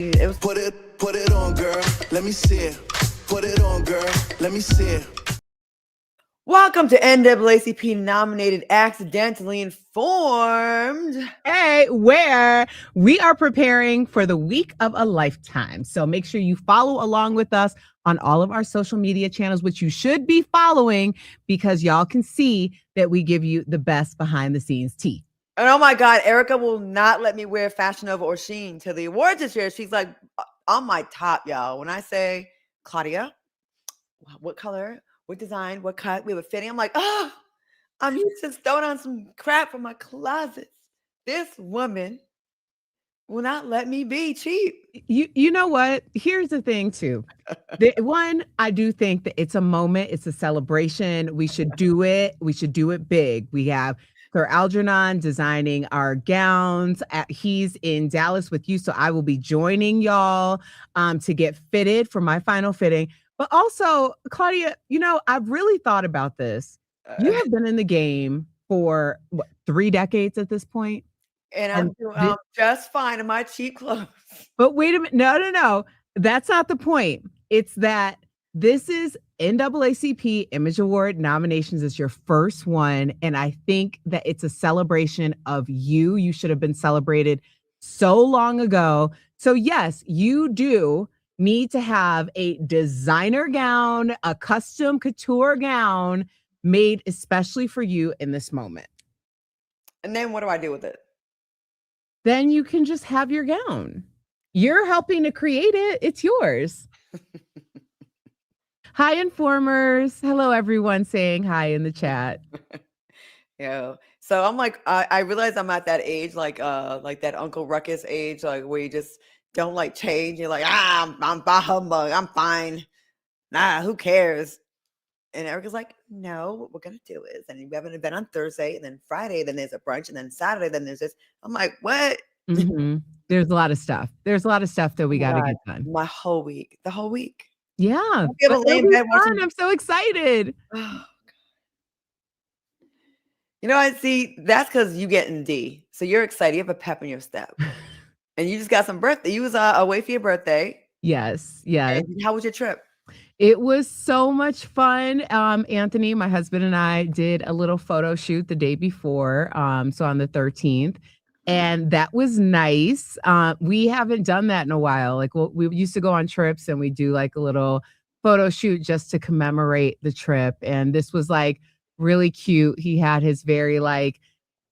It was Put it on, girl. Let me see it. Put it on, girl. Let me see it. Welcome to NAACP nominated Accidentally Informed. Hey, where we are preparing for the week of a lifetime. So make sure you follow along with us on all of our social media channels, which you should be following because y'all can see that we give you the best behind the scenes tea. And oh my God, Erica will not let me wear Fashion Nova or Shein to the awards this year. She's like on my top, y'all. When I say, Claudia, what color, what design, what cut, we have a fitting. I'm like, oh, I'm used to throwing on some crap from my closets. This woman will not let me be cheap. You know what? Here's the thing too. One, I do think that it's a moment. It's a celebration. We should do it. We should do it big. We have Sir Algernon designing our gowns. He's in Dallas with you, so I will be joining y'all to get fitted for my final fitting. But also, Claudia, I've really thought about this. You have been in the game for 3 decades at this point? And I'm just fine in my cheap clothes. But wait a minute. No. That's not the point. It's that this is NAACP Image Award nominations. It's your first one. And I think that it's a celebration of you. You should have been celebrated so long ago. So yes, you do need to have a designer gown, a custom couture gown made especially for you in this moment. And then what do I do with it? Then you can just have your gown. You're helping to create it. It's yours. Hi, informers. Hello, everyone saying hi in the chat. Yeah. So I'm like, I realize I'm at that age, like that Uncle Ruckus age, like where you just don't like change. You're like, I'm bah humbug. I'm fine. Nah, who cares? And Erica's like, no, what we're going to do is, and we have an event on Thursday, and then Friday, then there's a brunch, and then Saturday, then there's this. I'm like, what? Mm-hmm. There's a lot of stuff. There's a lot of stuff that we got to get done. The whole week. Yeah. I'm so excited. Oh, I see that's because you getting D. So you're excited. You have a pep in your step. And you just got some birthday. You was away for your birthday. Yes. And how was your trip? It was so much fun. Anthony, my husband, and I did a little photo shoot the day before. So on the 13th. And that was nice. We haven't done that in a while. Like we used to go on trips and we do like a little photo shoot just to commemorate the trip. And this was like really cute. He had his very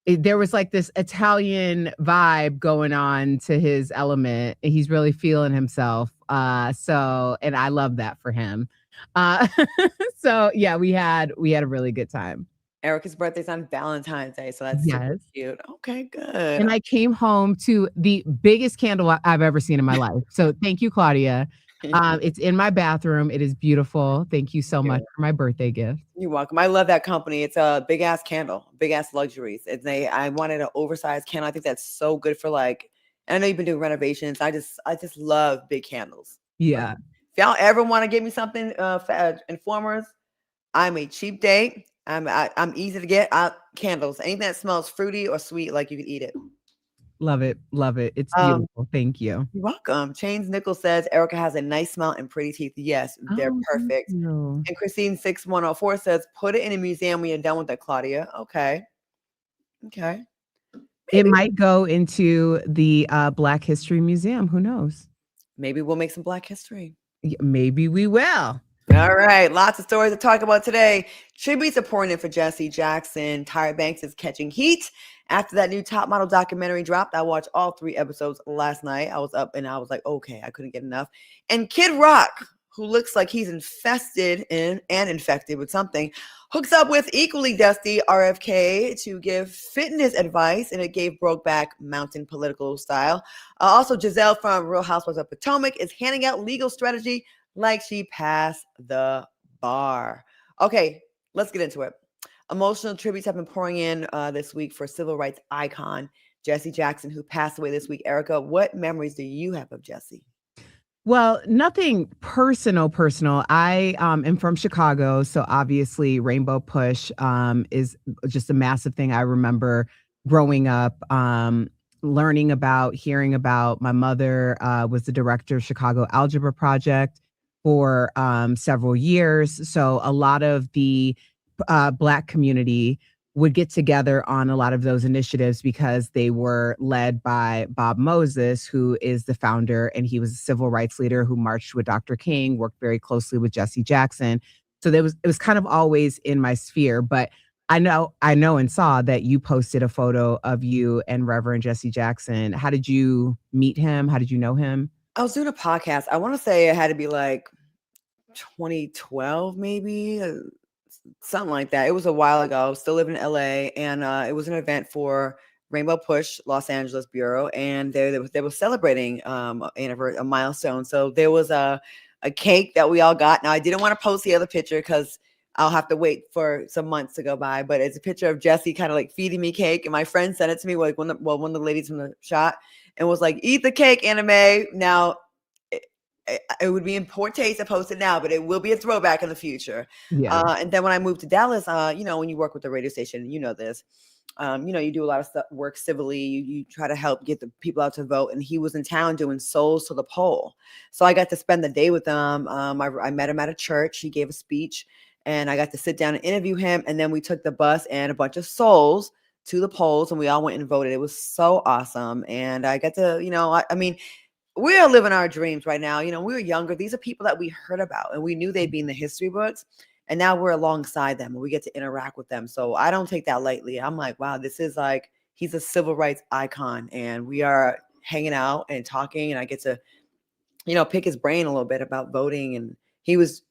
there was like this Italian vibe going on to his element. He's really feeling himself. And I love that for him. So yeah, we had a really good time. Erica's birthday's on Valentine's Day, so that's super cute. Okay, good. And I came home to the biggest candle I've ever seen in my life. So thank you, Claudia. It's in my bathroom. It is beautiful. Thank you so much for my birthday gift. You're welcome. I love that company. It's a big ass candle, big ass luxuries. I wanted an oversized candle. I think that's so good for I know you've been doing renovations. I just love big candles. Yeah. If y'all ever want to give me something, informers, I'm a cheap date. I'm easy to get. Candles, anything that smells fruity or sweet, like you can eat it. Love it. It's beautiful. Thank you. You're welcome. Chains Nichols says Erica has a nice smile and pretty teeth. Yes, they're perfect. And Christine 6104 says put it in a museum when you're done with it, Claudia. Okay. Maybe. It might go into the Black History Museum. Who knows? Maybe we'll make some Black history. Maybe we will. All right, lots of stories to talk about today. Tributes are pouring in for Jesse Jackson. Tyra Banks is catching heat after that new Top Model documentary dropped. I watched all 3 episodes last night. I was up and I was like, okay, I couldn't get enough. And Kid Rock, who looks like he's infested and infected with something, hooks up with equally dusty RFK to give fitness advice, and it gave Brokeback mountain political style. Also, Giselle from Real Housewives of Potomac is handing out legal strategy like she passed the bar. Okay, let's get into it. Emotional tributes have been pouring in this week for civil rights icon Jesse Jackson, who passed away this week. Erica, what memories do you have of Jesse? Well, nothing personal. I am from Chicago, so obviously Rainbow Push is just a massive thing. I remember growing up. hearing about. My mother was the director of Chicago Algebra Project for several years. So a lot of the Black community would get together on a lot of those initiatives because they were led by Bob Moses, who is the founder, and he was a civil rights leader who marched with Dr. King, worked very closely with Jesse Jackson. So it was kind of always in my sphere. But I know and saw that you posted a photo of you and Reverend Jesse Jackson. How did you meet him? How did you know him? I was doing a podcast. I want to say it had to be like 2012, maybe something like that. It was a while ago. I was still living in LA, and it was an event for Rainbow Push Los Angeles Bureau, and they were celebrating a milestone. So there was a cake that we all got. Now I didn't want to post the other picture because I'll have to wait for some months to go by. But it's a picture of Jesse kind of like feeding me cake, and my friend sent it to me, like one of the ladies from the shot, and was like, "Eat the cake, Anime." Now it would be in poor taste to post it now, but it will be a throwback in the future. Yeah. And then when I moved to Dallas, when you work with the radio station, you know this, you do a lot of work civilly. You try to help get the people out to vote. And he was in town doing Souls to the Poll. So I got to spend the day with him. I met him at a church. He gave a speech, and I got to sit down and interview him. And then we took the bus and a bunch of souls to the polls, and we all went and voted. It was so awesome. And I got to, I mean, we are living our dreams right now. We were younger. These are people that we heard about, and we knew they'd be in the history books. And now we're alongside them, and we get to interact with them. So I don't take that lightly. I'm like, wow, this is like, he's a civil rights icon, and we are hanging out and talking, and I get to, pick his brain a little bit about voting. And he was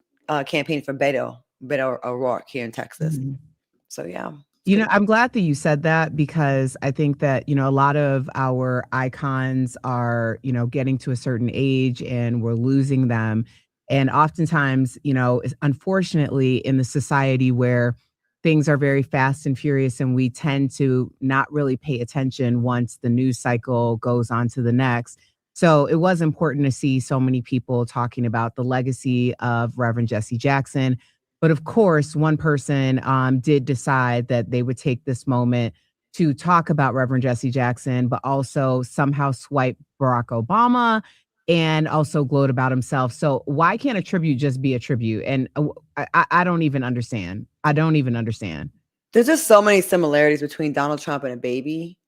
campaigning for Beto O'Rourke here in Texas. Mm-hmm. So yeah. I'm glad that you said that, because I think that, a lot of our icons are, getting to a certain age and we're losing them. And oftentimes, unfortunately, in the society where things are very fast and furious, and we tend to not really pay attention once the news cycle goes on to the next. So it was important to see so many people talking about the legacy of Reverend Jesse Jackson. But of course, one person did decide that they would take this moment to talk about Reverend Jesse Jackson, but also somehow swipe Barack Obama and also gloat about himself. So why can't a tribute just be a tribute? And I don't even understand. There's just so many similarities between Donald Trump and a baby.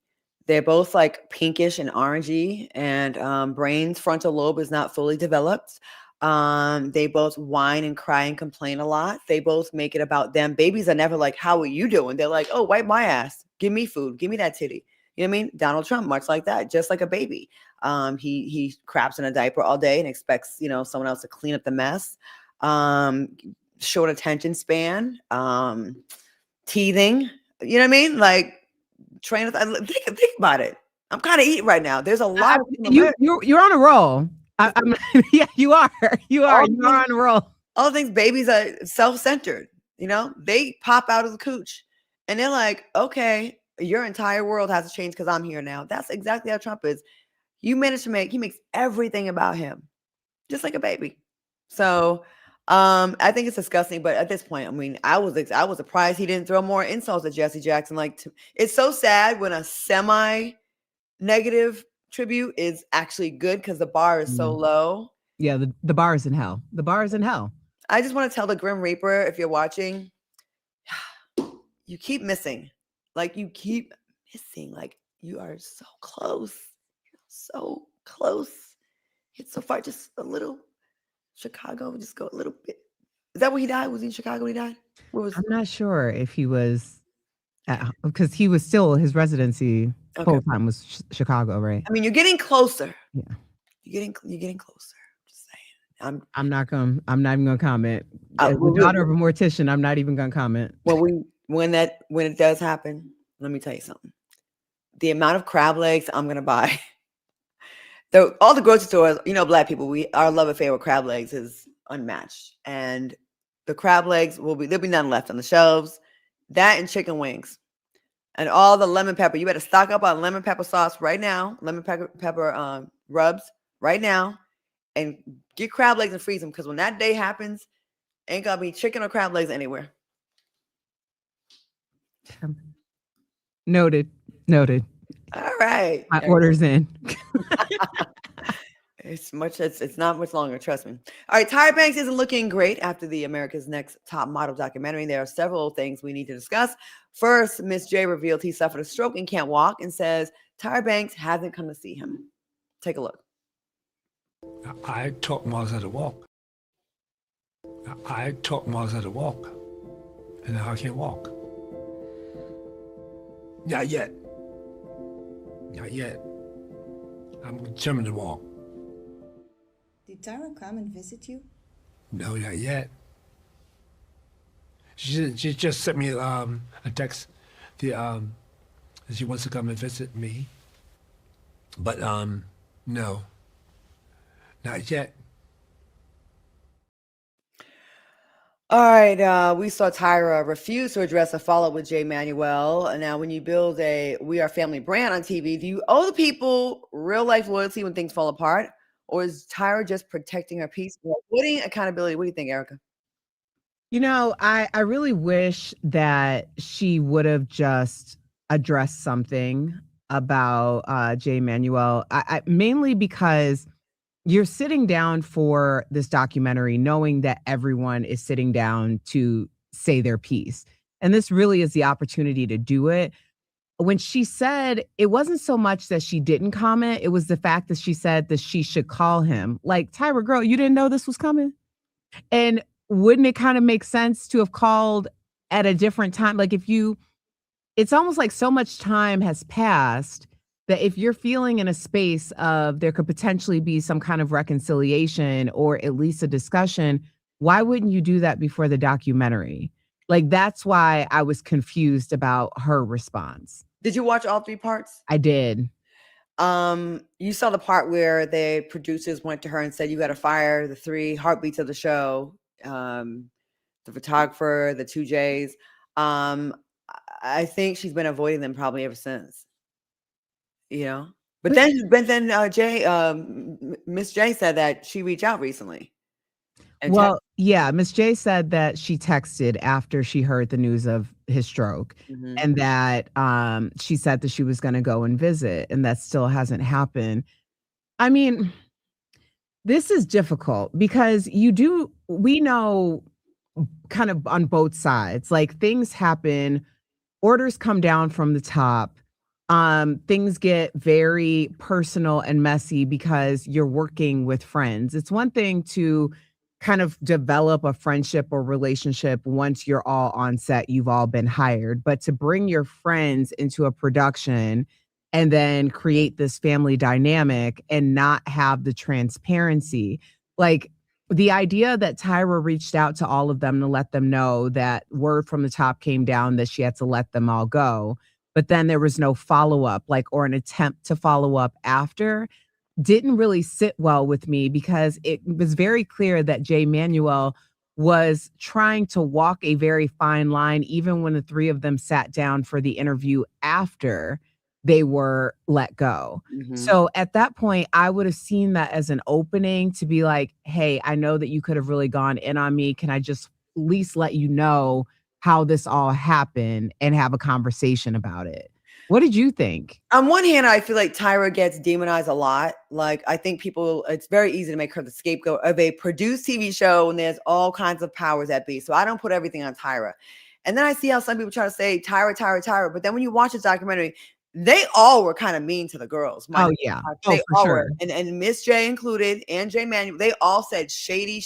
They're both like pinkish and orangey, and brain's frontal lobe is not fully developed. They both whine and cry and complain a lot. They both make it about them. Babies are never like, how are you doing? They're like, oh, wipe my ass. Give me food. Give me that titty. You know what I mean? Donald Trump, much like that, just like a baby. He craps in a diaper all day and expects, someone else to clean up the mess. Short attention span, teething, you know what I mean? Like, think about it. I'm kind of eating right now. There's a lot of you're on a roll. Yeah, you are. You're on a roll. All things babies are self-centered. They pop out of the cooch, and they're like, okay, your entire world has to change because I'm here now. That's exactly how Trump is. He makes everything about him, just like a baby. So I think it's disgusting. But at this point, I mean, I was surprised he didn't throw more insults at Jesse Jackson. It's so sad when a semi-negative tribute is actually good, because the bar is so low. Yeah, the bar is in hell. The bar is in hell. I just want to tell the Grim Reaper, if you're watching, you keep missing. Like, you keep missing. Like, you are so close. You're so close. It's so far. Just a little. Chicago, just go a little bit. Is that where he died? Was he in Chicago when he died? I'm not sure if he was, because he was still, his residency whole time was Chicago, right? I mean, you're getting closer. Yeah, you're getting closer. Just saying. I'm not even gonna comment. As the daughter of a mortician, I'm not even gonna comment. When it does happen, let me tell you something. The amount of crab legs I'm gonna buy. All the grocery stores, Black people, our love affair with crab legs is unmatched. And the crab legs there'll be none left on the shelves. That and chicken wings. And all the lemon pepper. You better stock up on lemon pepper sauce right now. Lemon pepper rubs right now. And get crab legs and freeze them. Because when that day happens, ain't gonna be chicken or crab legs anywhere. Noted. All right. My order's in. It's not much longer, trust me. All right, Tyra Banks isn't looking great after the America's Next Top Model documentary. There are several things we need to discuss. First, Miss J revealed he suffered a stroke and can't walk, and says Tyra Banks hasn't come to see him. Take a look. I taught Mars how to walk. I taught Mars how to walk, and now I can't walk. Not yet. Not yet. I'm determined to walk. Did Tyra come and visit you? No, not yet. She just sent me a text. She wants to come and visit me. But no, not yet. All right, we saw Tyra refuse to address a follow-up with Jay Manuel. Now, when you build a We Are Family brand on TV, do you owe the people real-life loyalty when things fall apart? Or is Tyra just protecting her peace? Avoiding accountability? What do you think, Erica? You know, I really wish that she would have just addressed something about Jay Manuel. I mainly because you're sitting down for this documentary knowing that everyone is sitting down to say their piece. And this really is the opportunity to do it. When she said, it wasn't so much that she didn't comment, it was the fact that she said that she should call him. Like, Tyra, girl, you didn't know this was coming? And wouldn't it kind of make sense to have called at a different time? Like, it's almost like so much time has passed that if you're feeling in a space of there could potentially be some kind of reconciliation or at least a discussion, why wouldn't you do that before the documentary? Like, that's why I was confused about her response. Did you watch all 3 parts? I did. You saw the part where the producers went to her and said, you got to fire the 3 heartbeats of the show, the photographer, the 2 J's. I think she's been avoiding them probably ever since. You know, but then Miss J said that she reached out recently. Well, yeah, Miss J said that she texted after she heard the news of his stroke, and that she said that she was going to go and visit, and that still hasn't happened. I mean, this is difficult because we know kind of on both sides, like things happen, orders come down from the top. Things get very personal and messy because you're working with friends. It's one thing to kind of develop a friendship or relationship once you're all on set, you've all been hired, but to bring your friends into a production and then create this family dynamic and not have the transparency. Like, the idea that Tyra reached out to all of them to let them know that word from the top came down that she had to let them all go, but then there was no follow-up, like, or an attempt to follow up after, didn't really sit well with me because it was very clear that Jay Manuel was trying to walk a very fine line, even when the 3 of them sat down for the interview after they were let go. So at that point, I would have seen that as an opening to be like, hey, I know that you could have really gone in on me. Can I just at least let you know how this all happened and have a conversation about it? What did you think? On one hand, I feel like Tyra gets demonized a lot. Like, I think it's very easy to make her the scapegoat of a produced TV show, and there's all kinds of powers that be. So I don't put everything on Tyra. And then I see how some people try to say Tyra. But then when you watch this documentary, they all were kind of mean to the girls. Oh, yeah. They for all sure. were. And Miss J included, and Jay Manuel, they all said shady,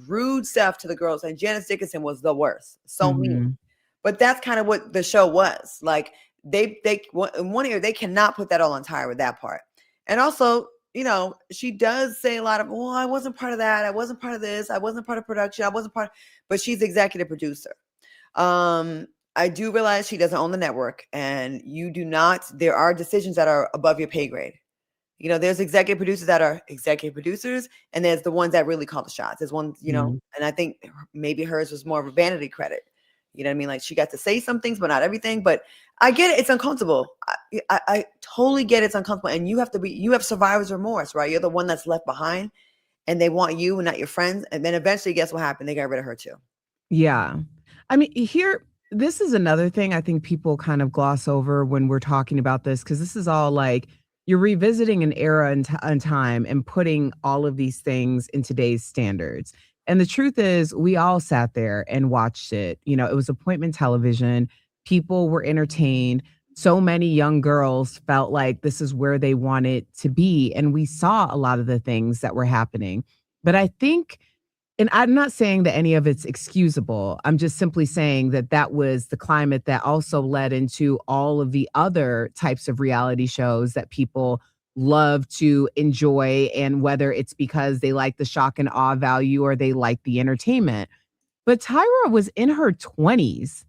rude stuff to the girls. And Janice Dickinson was the worst. So mean. But that's kind of what the show was. Like, they in one ear, they cannot put that all on Tyra, that part. And also, you know, she does say a lot of, well, I wasn't part of that. I wasn't part of this. I wasn't part of production. But she's executive producer. I do realize she doesn't own the network, and there are decisions that are above your pay grade. You know, there's executive producers that are executive producers, and there's the ones that really call the shots. There's one, you know, and I think maybe hers was more of a vanity credit. You know what I mean? Like, she got to say some things, but not everything. But I get it. It's uncomfortable. I totally get it's uncomfortable. And you have survivor's remorse, right? You're the one that's left behind, and they want you and not your friends. And then eventually, guess what happened? They got rid of her too. Yeah. I mean, here, this is another thing I think people kind of gloss over when we're talking about this, because this is all like you're revisiting an era in time and putting all of these things in today's standards. And the truth is, we all sat there and watched it. You know, it was appointment television. People were entertained. So many young girls felt like this is where they wanted to be. And we saw a lot of the things that were happening. But I think, and I'm not saying that any of it's excusable. I'm just simply saying that that was the climate that also led into all of the other types of reality shows that people love to enjoy. And whether it's because they like the shock and awe value or they like the entertainment. But Tyra was in her 20s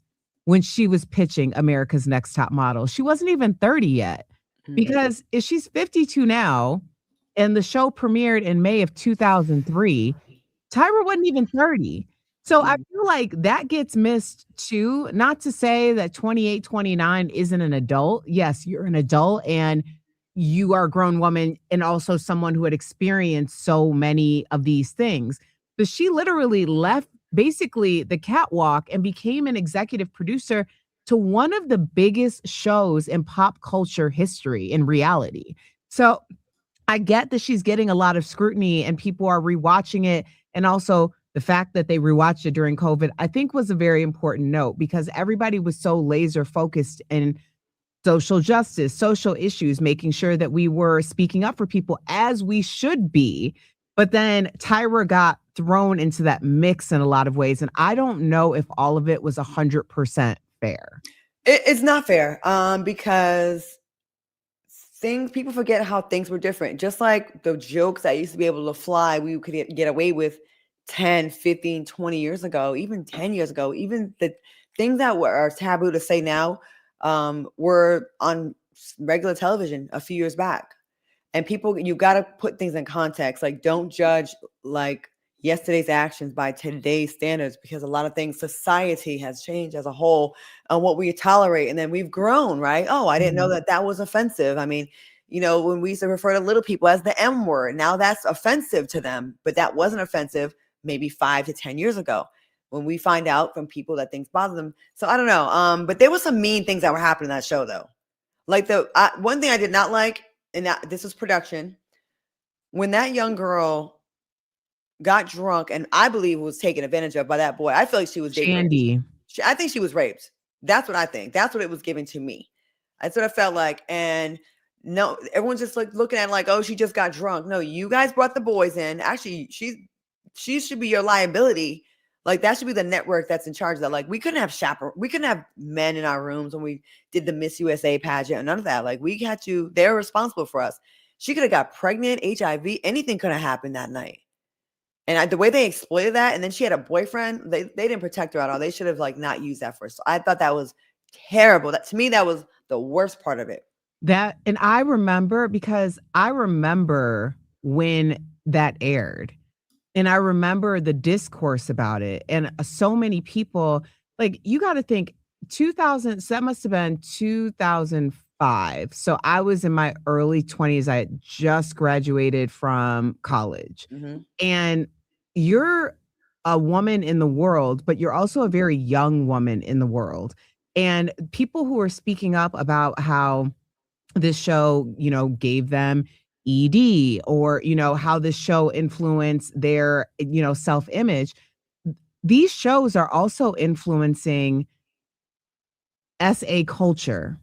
when she was pitching America's Next Top Model. She wasn't even 30 yet. Because if she's 52 now and the show premiered in May of 2003, Tyra wasn't even 30. So I feel like that gets missed too. Not to say that 28, 29 isn't an adult. Yes, you're an adult and you are a grown woman and also someone who had experienced so many of these things. But she literally left basically the catwalk and became an executive producer to one of the biggest shows in pop culture history in reality. So I get that she's getting a lot of scrutiny and people are rewatching it. And also the fact that they rewatched it during COVID, I think was a very important note because everybody was so laser focused in social justice, social issues, making sure that we were speaking up for people as we should be. But then Tyra got thrown into that mix in a lot of ways. And I don't know if all of it was 100% fair. It's not fair because people forget how things were different. Just like the jokes that used to be able to fly, we could get away with 10, 15, 20 years ago, even 10 years ago, even the things that are taboo to say now were on regular television a few years back. And people, you got to put things in context. Like, don't judge like yesterday's actions by today's standards, because a lot of things, society has changed as a whole on what we tolerate. And then we've grown, right? Oh, I didn't know that was offensive. I mean, you know, when we used to refer to little people as the M word, now that's offensive to them, but that wasn't offensive maybe 5 to 10 years ago when we find out from people that things bother them. So I don't know. But there was some mean things that were happening in that show though. Like one thing I did not like, and this was production, when that young girl got drunk and I believe was taken advantage of by that boy. I feel like she was Shandy. I think she was raped. That's what I think. That's what it was given to me. That's what I felt like. And no, everyone's just like looking at it like, oh, she just got drunk. No, you guys brought the boys in. Actually, she should be your liability. Like that should be the network that's in charge of that. Like we couldn't have men in our rooms when we did the Miss USA pageant and none of that. Like we had to, they're responsible for us. She could have got pregnant, HIV, anything could have happened that night. And the way they exploited that, and then she had a boyfriend, they didn't protect her at all. They should have like not used that first. So I thought that was terrible. That to me, that was the worst part of it. That, and I remember because I remember when that aired. And I remember the discourse about it. And so many people, like, you got to think 2000, so that must have been 2005. So I was in my early 20s. I had just graduated from college. Mm-hmm. And you're a woman in the world, but you're also a very young woman in the world. And people who are speaking up about how this show, you know, gave them ED, or, you know, how this show influenced their, you know, self-image. These shows are also influencing SA culture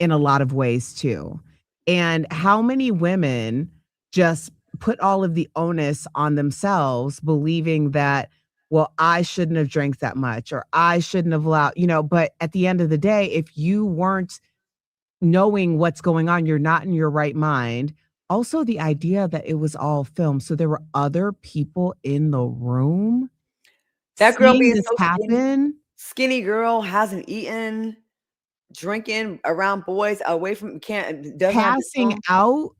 in a lot of ways too. And how many women just put all of the onus on themselves, believing that, well, I shouldn't have drank that much, or I shouldn't have allowed, you know, but at the end of the day, if you weren't knowing what's going on, you're not in your right mind. Also, the idea that it was all filmed. So there were other people in the room. That girl being this so happen. Skinny girl, hasn't eaten, drinking around boys, away from Passing out.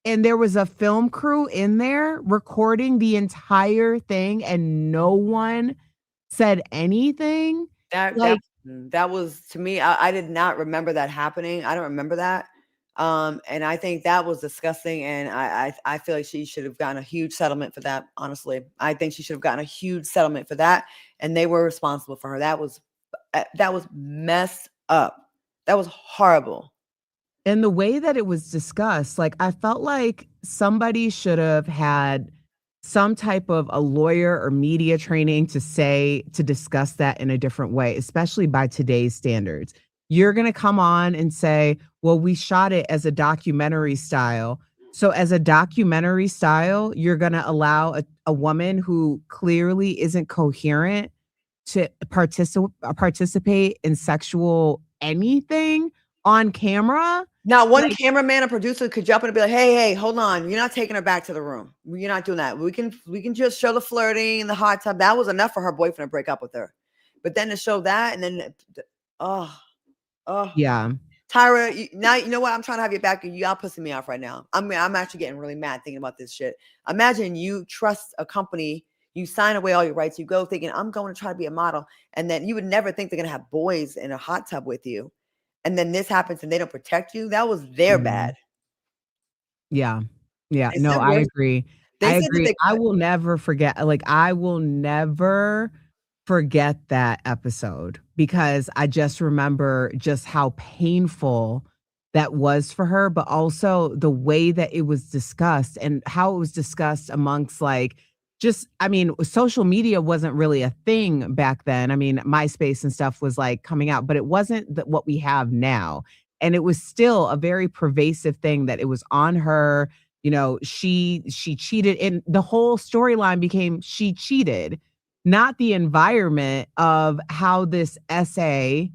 And there was a film crew in there recording the entire thing and no one said anything. That was, to me, I did not remember that happening. I don't remember that. And I think that was disgusting. And I feel like she should have gotten a huge settlement for that. Honestly, I think she should have gotten a huge settlement for that. And they were responsible for her. That was That was messed up. That was horrible. And the way that it was discussed, like, I felt like somebody should have had some type of a lawyer or media training to discuss that in a different way, especially by today's standards. You're going to come on and say, well, we shot it as a documentary style. So as a documentary style, you're going to allow a woman who clearly isn't coherent to participate in sexual anything on camera. Now, one cameraman or producer could jump in and be like, hey, hold on. You're not taking her back to the room. You're not doing that. We can just show the flirting and the hot tub. That was enough for her boyfriend to break up with her. But then to show that and then, Yeah. Tyra, now you know what? I'm trying to have you back and y'all pissing me off right now. I'm actually getting really mad thinking about this shit. Imagine you trust a company, you sign away all your rights, you go thinking, I'm going to try to be a model. And then you would never think they're going to have boys in a hot tub with you. And then this happens and they don't protect you. That was their bad. Yeah. Yeah. They No, said I they- agree. they I said that agree. they I cut- will never forget. I will never forget that episode because I just remember just how painful that was for her, but also the way that it was discussed and how it was discussed amongst social media wasn't really a thing back then. I mean, MySpace and stuff was like coming out, but it wasn't what we have now. And it was still a very pervasive thing that it was on her. You know, she cheated, and the whole storyline became she cheated, not the environment of how this alleged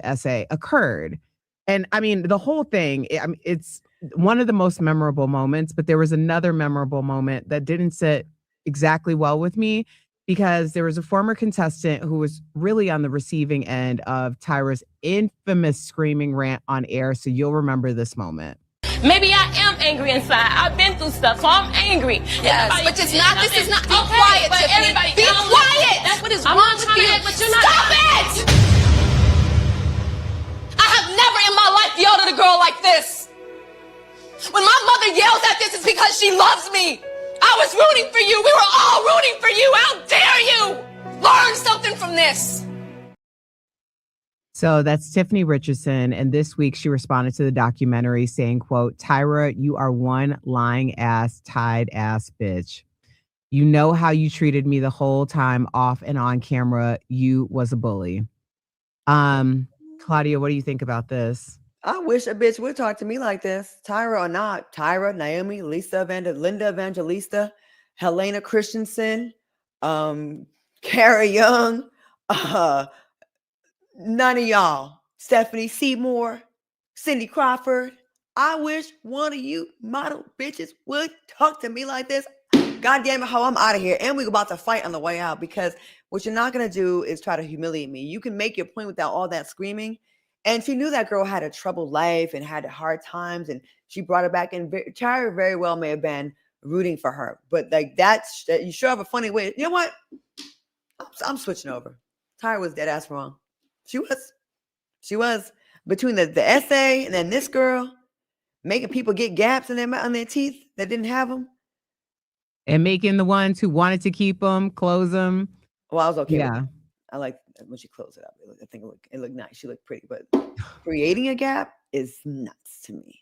essay occurred. And I mean, the whole thing, it's one of the most memorable moments, but there was another memorable moment that didn't sit exactly well with me because there was a former contestant who was really on the receiving end of Tyra's infamous screaming rant on air. So you'll remember this moment. Maybe I am angry inside. I've been through stuff, so I'm angry. Yes, but it's not. This is not. Be quiet, Tiffany. Be quiet. That's what is I'm wrong not with you. trying to- But you're not. Stop it! I have never in my life yelled at a girl like this. When my mother yells at this, it's because she loves me. I was rooting for you. We were all rooting for you. How dare you? Learn something from this. So that's Tiffany Richardson. And this week she responded to the documentary saying, quote, Tyra, you are one lying ass, tied ass bitch. You know how you treated me the whole time off and on camera. You was a bully. Claudia, what do you think about this? I wish a bitch would talk to me like this. Tyra or not. Tyra, Naomi, Linda Evangelista, Helena Christensen, Kara Young, none of y'all. Stephanie Seymour, Cindy Crawford. I wish one of you model bitches would talk to me like this. God damn it, how I'm out of here. And we're about to fight on the way out because what you're not going to do is try to humiliate me. You can make your point without all that screaming. And she knew that girl had a troubled life and had hard times, and she brought her back. And Tyra very well may have been rooting for her, but like that you sure have a funny way. You know what? I'm switching over. Tyra was dead ass wrong. She was between the essay and then this girl making people get gaps in their teeth that didn't have them, and making the ones who wanted to keep them close them. Well, I was okay. Yeah, with it. I like when she closed it up. I think it looked nice. She looked pretty, but creating a gap is nuts to me.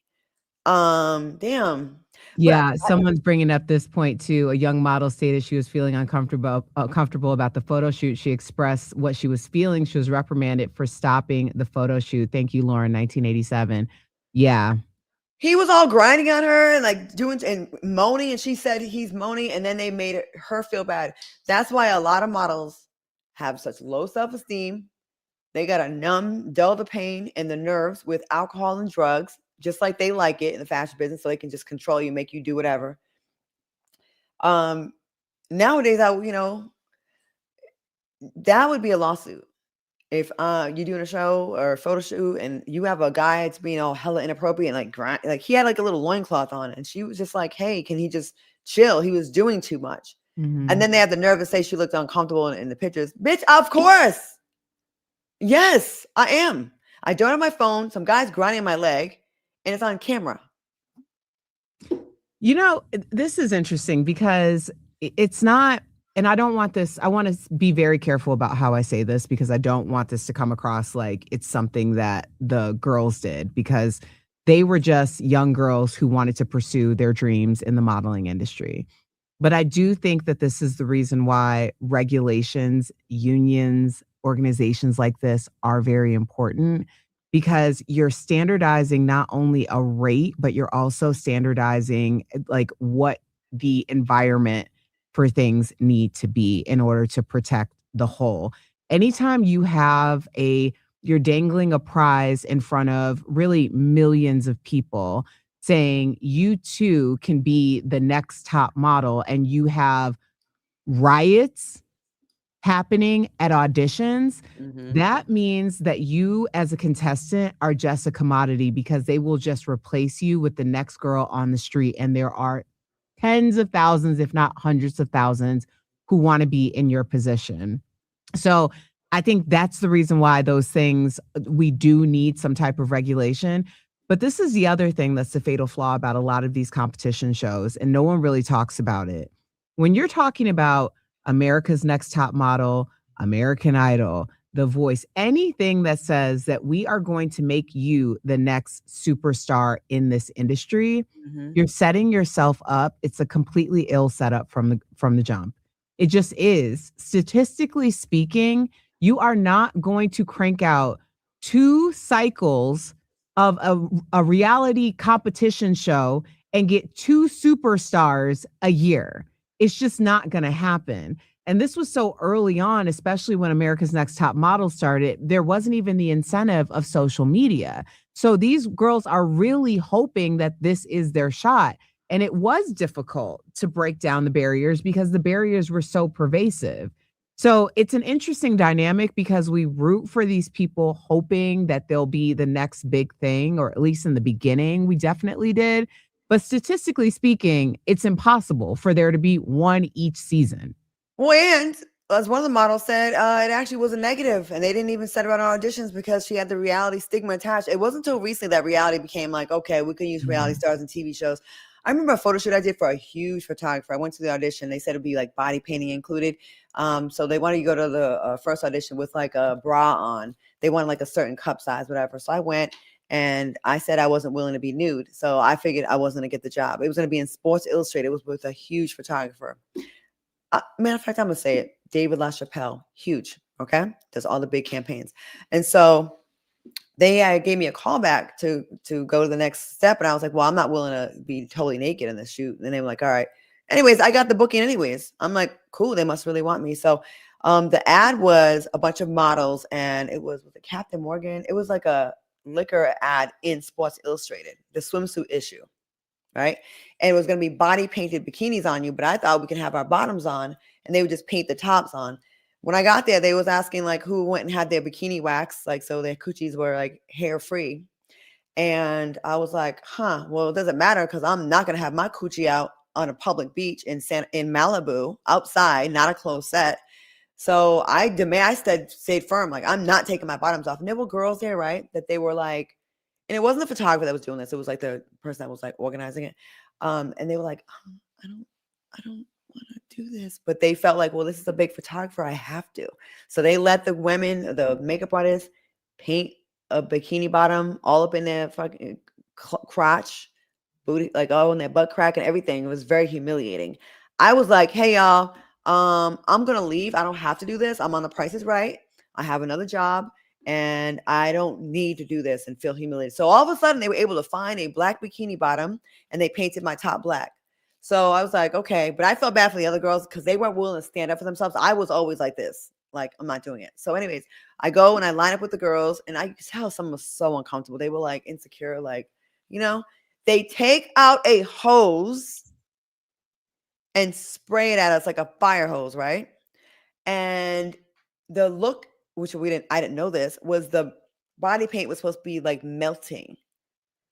Damn. Yeah, someone's bringing up this point too. A young model stated she was feeling uncomfortable about the photo shoot. She expressed what she was feeling. She was reprimanded for stopping the photo shoot. Thank you, Lauren, 1987. Yeah. He was all grinding on her and like doing and moaning, and she said he's moaning, and then they made her feel bad. That's why a lot of models have such low self-esteem. They got to dull the pain and the nerves with alcohol and drugs, just like they like it in the fashion business, so they can just control you, make you do whatever. Nowadays, that would be a lawsuit. If you're doing a show or a photo shoot and you have a guy that's being all hella inappropriate and like he had like a little loincloth on, and she was just like, hey, can he just chill? He was doing too much. Mm-hmm. And then they have the nerve to say she looked uncomfortable in the pictures. Bitch, of course. Yes, I am. I don't have my phone. Some guy's grinding my leg and it's on camera. You know, this is interesting because it's not, and I don't want this, I want to be very careful about how I say this because I don't want this to come across like it's something that the girls did, because they were just young girls who wanted to pursue their dreams in the modeling industry. But I do think that this is the reason why regulations, unions, organizations like this are very important, because you're standardizing not only a rate, but you're also standardizing like what the environment for things need to be in order to protect the whole. Anytime you have you're dangling a prize in front of really millions of people saying you too can be the next top model, and you have riots happening at auditions, that means that you as a contestant are just a commodity, because they will just replace you with the next girl on the street. And there are tens of thousands, if not hundreds of thousands, who want to be in your position. So I think that's the reason why those things, we do need some type of regulation. But this is the other thing that's the fatal flaw about a lot of these competition shows, and no one really talks about it. When you're talking about America's Next Top Model, American Idol, The Voice, anything that says that we are going to make you the next superstar in this industry, you're setting yourself up. It's a completely ill setup from the jump. It just is. Statistically speaking, you are not going to crank out 2 cycles of a reality competition show and get 2 superstars a year. It's just not going to happen. And this was so early on, especially when America's Next Top Model started, there wasn't even the incentive of social media. So these girls are really hoping that this is their shot. And it was difficult to break down the barriers because the barriers were so pervasive. So it's an interesting dynamic because we root for these people hoping that they'll be the next big thing, or at least in the beginning, we definitely did. But statistically speaking, it's impossible for there to be one each season. Well, and as one of the models said, it actually was a negative, and they didn't even set her on auditions because she had the reality stigma attached. It wasn't until recently that reality became like, okay, we can use reality stars in TV shows. I remember a photo shoot I did for a huge photographer. I went to the audition. They said it'd be like body painting included. So they wanted you to go to the first audition with like a bra on. They wanted like a certain cup size, whatever. So I went and I said I wasn't willing to be nude. So I figured I wasn't going to get the job. It was going to be in Sports Illustrated. It was with a huge photographer. Matter of fact, I'm going to say it. David LaChapelle, huge. Okay. Does all the big campaigns. And so they gave me a call back to go to the next step. And I was like, well, I'm not willing to be totally naked in this shoot. And they were like, all right. Anyways, I got the booking anyways. I'm like, cool. They must really want me. So the ad was a bunch of models, and it was with the Captain Morgan. It was like a liquor ad in Sports Illustrated, the swimsuit issue. Right. And it was going to be body painted bikinis on you. But I thought we could have our bottoms on and they would just paint the tops on. When I got there, they was asking like who went and had their bikini wax, like so their coochies were like hair free. And I was like, well, it doesn't matter because I'm not going to have my coochie out on a public beach in Malibu outside, not a closed set. So I stayed firm. Like, I'm not taking my bottoms off. And there were girls there, right, that they were like, and it wasn't the photographer that was doing this. It was like the person that was like organizing it. And they were like, I don't want to do this. But they felt like, well, this is a big photographer. I have to. So they let the women, the makeup artists, paint a bikini bottom all up in their fucking crotch, booty, like all in their butt crack and everything. It was very humiliating. I was like, hey, y'all, I'm going to leave. I don't have to do this. I'm on The Price is Right. I have another job. And I don't need to do this and feel humiliated. So all of a sudden they were able to find a black bikini bottom and they painted my top black. So I was like, okay, but I felt bad for the other girls because they weren't willing to stand up for themselves. I was always like this, like, I'm not doing it. So anyways, I go and I line up with the girls and I could tell someone was so uncomfortable. They were like insecure, like, they take out a hose and spray it at us like a fire hose, right? And the look, which I didn't know this, was the body paint was supposed to be like melting.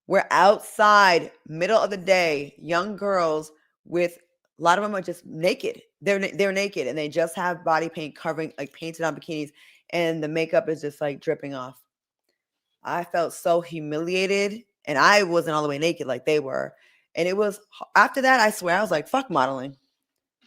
We're outside, middle of the day, young girls with a lot of them are just naked. They're naked and they just have body paint covering, like painted on bikinis, and the makeup is just like dripping off. I felt so humiliated, and I wasn't all the way naked like they were. And it was after that, I swear, I was like, fuck modeling.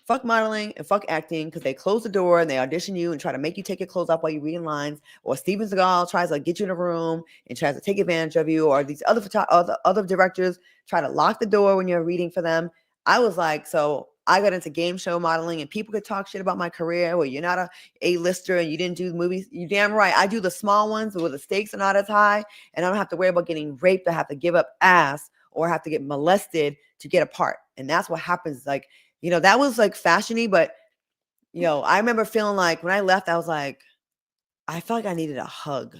Fuck modeling and fuck acting because they close the door and they audition you and try to make you take your clothes off while you're reading lines. Or Steven Seagal tries to get you in a room and tries to take advantage of you. Or these other directors try to lock the door when you're reading for them. I was like, so I got into game show modeling and people could talk shit about my career. Well, you're not a A-lister and you didn't do movies. You damn right. I do the small ones where the stakes are not as high and I don't have to worry about getting raped. I have to give up ass or have to get molested to get a part. And that's what happens. Like, that was like fashiony, but I remember feeling like when I left, I was like, I felt like I needed a hug.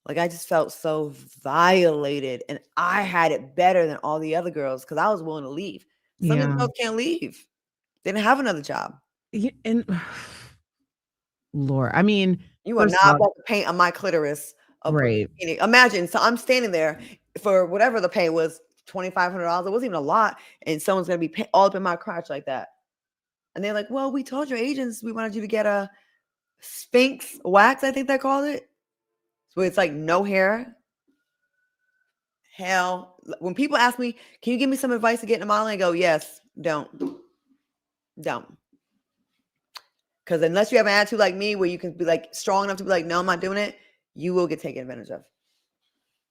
Like I just felt so violated and I had it better than all the other girls because I was willing to leave. Some of the girls can't leave. They didn't have another job. Yeah, and Lord, I mean, you are not about to paint on my clitoris. Right. Imagine, so I'm standing there for whatever the pay was, $2,500. It wasn't even a lot. And someone's going to be all up in my crotch like that. And they're like, well, we told your agents we wanted you to get a Sphinx wax, I think they called it. So it's like no hair. Hell, when people ask me, can you give me some advice to get into modeling? I go, yes, don't. Because unless you have an attitude like me where you can be like strong enough to be like, no, I'm not doing it, you will get taken advantage of.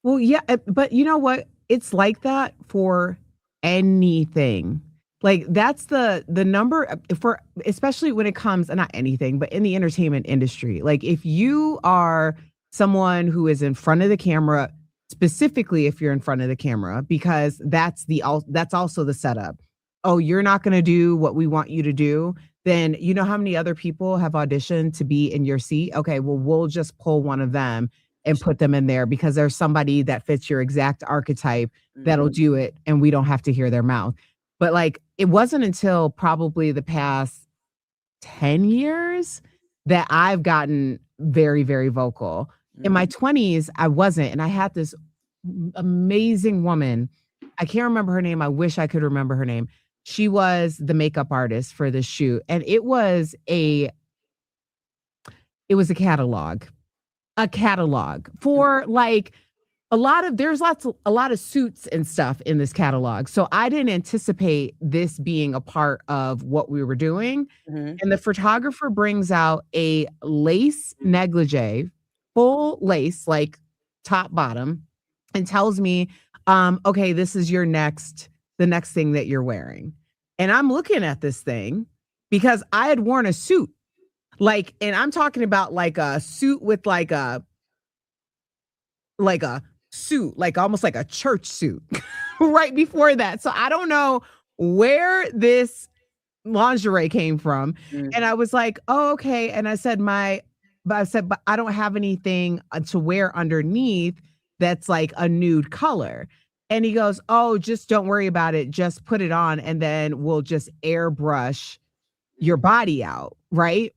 Well, yeah, but you know what? It's like that for anything. Like that's the number for, especially when it comes, not anything, but in the entertainment industry. Like if you are someone who is in front of the camera, specifically if you're in front of the camera, because that's also the setup. Oh, you're not going to do what we want you to do. Then you know how many other people have auditioned to be in your seat? Okay, well, we'll just pull one of them and put them in there because there's somebody that fits your exact archetype that'll do it. And we don't have to hear their mouth. But like, it wasn't until probably the past 10 years that I've gotten very, very vocal. In my 20s, I wasn't. And I had this amazing woman. I can't remember her name. I wish I could remember her name. She was the makeup artist for this shoot. And it was a catalog for like a lot of suits and stuff in this catalog. So I didn't anticipate this being a part of what we were doing. And the photographer brings out a lace negligee, full lace, like top bottom, and tells me, okay, this is the next thing that you're wearing. And I'm looking at this thing because I had worn a suit. Like, and I'm talking about like a suit with like a suit, like almost like a church suit right before that. So I don't know where this lingerie came from. And I was like, oh, okay. And I said, but I don't have anything to wear underneath that's like a nude color. And he goes, oh, just don't worry about it. Just put it on and then we'll just airbrush your body out. Right.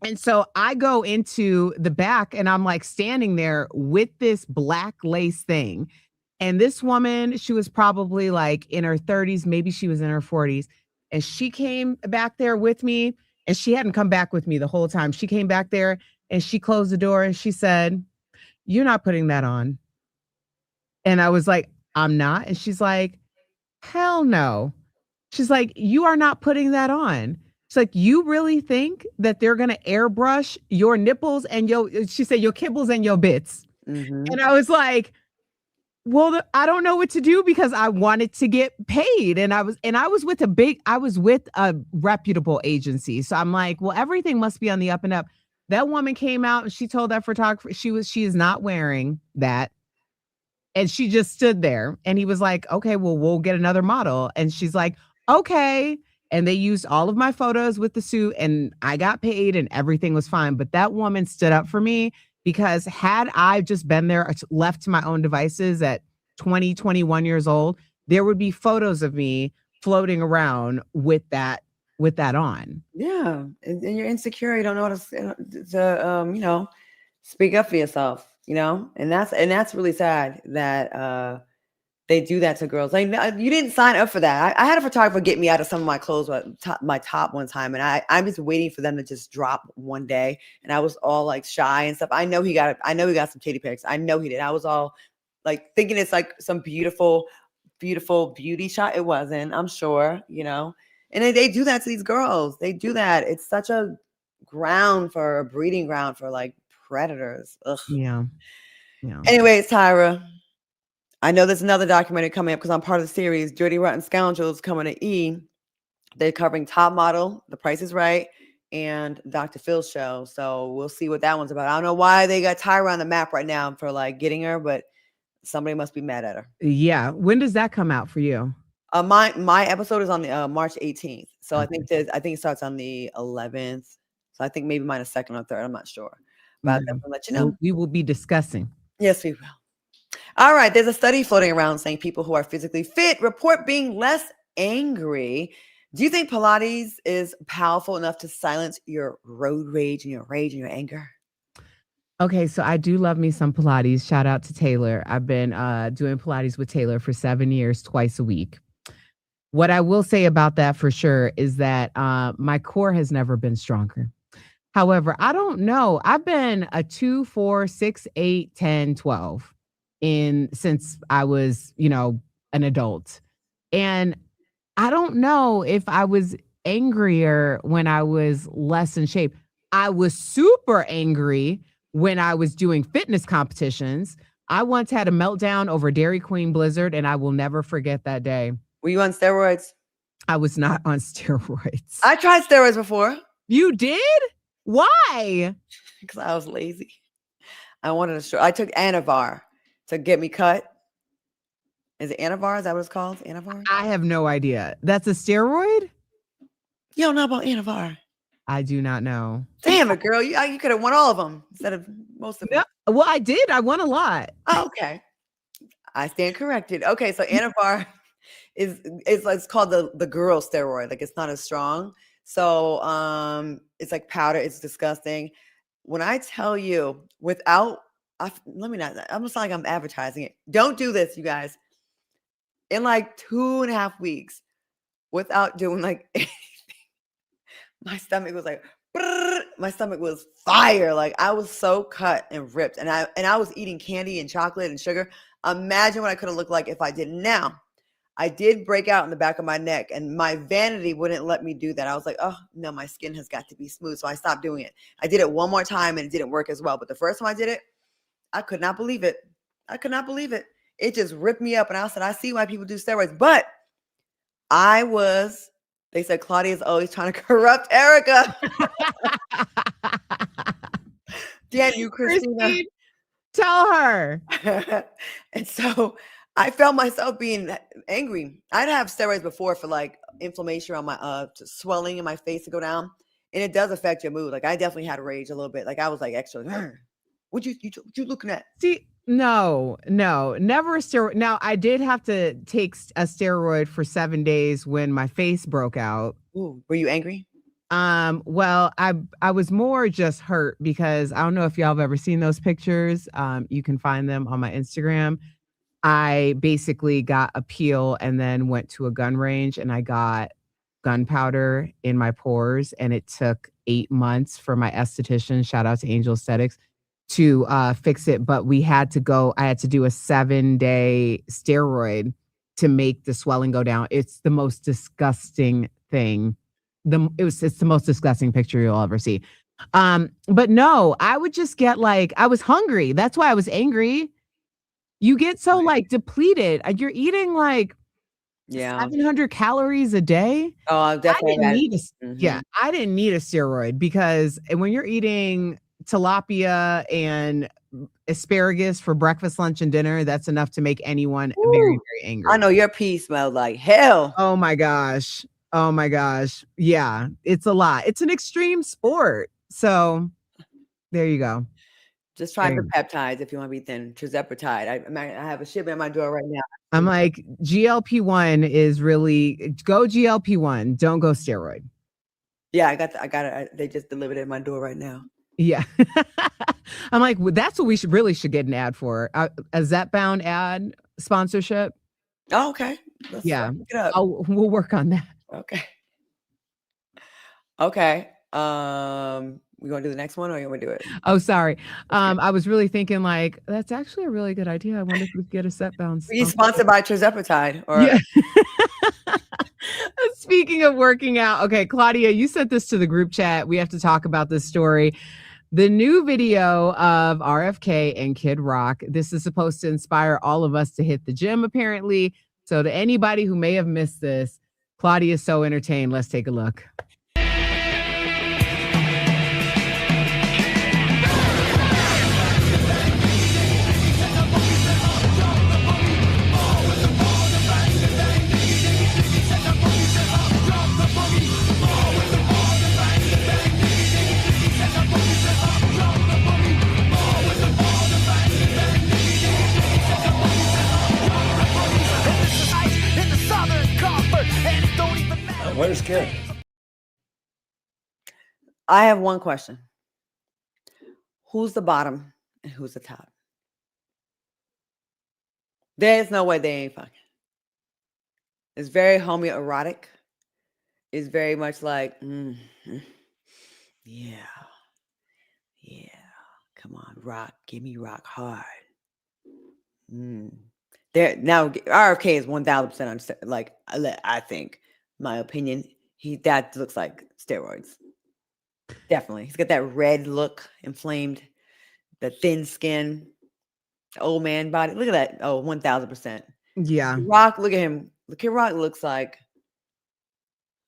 And so I go into the back and I'm like standing there with this black lace thing. And this woman, she was probably like in her 30s, maybe she was in her 40s. And she came back there with me and she hadn't come back with me the whole time. She came back there and she closed the door and she said, you're not putting that on. And I was like, I'm not. And she's like, hell no. She's like, you are not putting that on. It's like, you really think that they're going to airbrush your nipples and she said, your kibbles and your bits. And I was like, well, I don't know what to do because I wanted to get paid. And I was with a reputable agency. So I'm like, well, everything must be on the up and up. That woman came out and she told that photographer she is not wearing that. And she just stood there and he was like, okay, well, we'll get another model. And she's like, okay. And they used all of my photos with the suit and I got paid and everything was fine. But that woman stood up for me because had I just been there, left to my own devices at 20, 21 years old, there would be photos of me floating around with that on. Yeah. And you're insecure. You don't know how to speak up for yourself, and that's really sad that, they do that to girls. Like, you didn't sign up for that. I had a photographer get me out of some of my clothes, my top one time, and I'm just waiting for them to just drop one day. And I was all like shy and stuff. I know he got some titty pics. I know he did. I was all like thinking it's like some beautiful, beautiful beauty shot. It wasn't. I'm sure, And they do that to these girls. They do that. It's such a breeding ground for like predators. Ugh. Yeah. Yeah. Anyways, Tyra, I know there's another documentary coming up because I'm part of the series, Dirty Rotten Scoundrels, coming to E. They're covering Top Model, The Price is Right, and Dr. Phil's show. So we'll see what that one's about. I don't know why they got Tyra on the map right now for like getting her, but somebody must be mad at her. Yeah. When does that come out for you? My episode is on the March 18th. So I think it starts on the 11th. So I think maybe mine is second or third. I'm not sure. But I'll definitely let you know. We will be discussing. Yes, we will. All right. There's a study floating around saying people who are physically fit report being less angry. Do you think Pilates is powerful enough to silence your road rage and your anger? Okay, so I do love me some Pilates. Shout out to Taylor. I've been doing Pilates with Taylor for 7 years, twice a week. What I will say about that for sure is that my core has never been stronger. However, I don't know. I've been a 2, 4, 6, 8, 10, 12 since I was, an adult. And I don't know if I was angrier when I was less in shape. I was super angry when I was doing fitness competitions. I once had a meltdown over Dairy Queen Blizzard, and I will never forget that day. Were you on steroids? I was not on steroids. I tried steroids before. You did? Why? Because I was lazy. I wanted to I took Anavar to get me cut. Is it Anavar? Is that what it's called? Anavar? I have no idea. That's a steroid? You don't know about Anavar. I do not know. Damn it, girl. You could have won all of them instead of most of them. No, well, I did. I won a lot. Oh, okay. I stand corrected. Okay, so Anavar it's called the girl steroid. Like it's not as strong. So it's like powder. It's disgusting. When I tell you I'm almost like I'm advertising it. Don't do this, you guys. In like 2.5 weeks, without doing like anything, my stomach was like, brrr, my stomach was fire. Like I was so cut and ripped, and I was eating candy and chocolate and sugar. Imagine what I could have looked like if I didn't. Now, I did break out in the back of my neck, and my vanity wouldn't let me do that. I was like, oh no, my skin has got to be smooth, so I stopped doing it. I did it one more time, and it didn't work as well. But the first time I did it, I could not believe it. I could not believe it. It just ripped me up, and I said, I see why people do steroids, but they said Claudia is always trying to corrupt Erica. Damn you, Christina. Tell her. And so I felt myself being angry. I'd have steroids before for like inflammation on my swelling in my face to go down. And it does affect your mood. Like I definitely had rage a little bit. Like I was like extra, what you looking at? See, no, never a steroid. Now, I did have to take a steroid for 7 days when my face broke out. Ooh, were you angry? Well, I was more just hurt because I don't know if y'all have ever seen those pictures. You can find them on my Instagram. I basically got a peel and then went to a gun range and I got gunpowder in my pores, and it took 8 months for my esthetician, shout out to Angel Aesthetics, to fix it. But I had to do a 7-day steroid to make the swelling go down. It's the most disgusting thing. It's the most disgusting picture you'll ever see. But no, I would just get like, I was hungry. That's why I was angry. You get so like depleted. You're eating like 700 calories a day. Oh, definitely. I didn't need a steroid because when you're eating tilapia and asparagus for breakfast, lunch, and dinner, that's enough to make anyone very, very angry. I know your pee smelled like hell. Oh my gosh. Yeah, it's a lot. It's an extreme sport. So there you go. Just try for peptides if you want to be thin. Tirzepatide. I have a shipment at my door right now. I'm like, GLP-1 is really, go GLP-1. Don't go steroid. Yeah, I got it. They just delivered it at my door right now. Yeah. I'm like, well, that's what we should get an ad for. A Zepbound ad sponsorship. Oh, okay. Let's look it up. We'll work on that. Okay. We gonna do the next one, or you want to do it? Oh, sorry. I was really thinking like that's actually a really good idea. I wonder if we could get a Zepbound. Are you sponsored by Tirzepatide? Or Speaking of working out, okay, Claudia, you sent this to the group chat. We have to talk about this story. The new video of RFK and Kid Rock. This is supposed to inspire all of us to hit the gym, apparently. So to anybody who may have missed this, Claudia is so entertained. Let's take a look. Where's Kid? I have one question. Who's the bottom and who's the top? There's no way they ain't fucking. It's very homoerotic. It's very much like, yeah. Come on, rock. Give me rock hard. There now, RFK is 1000% like I think, my opinion. That looks like steroids. Definitely, he's got that red look, inflamed, the thin skin, the old man body. Look at that. Oh, 1000%. Yeah. Rock, look at him. Look at Rock. Looks like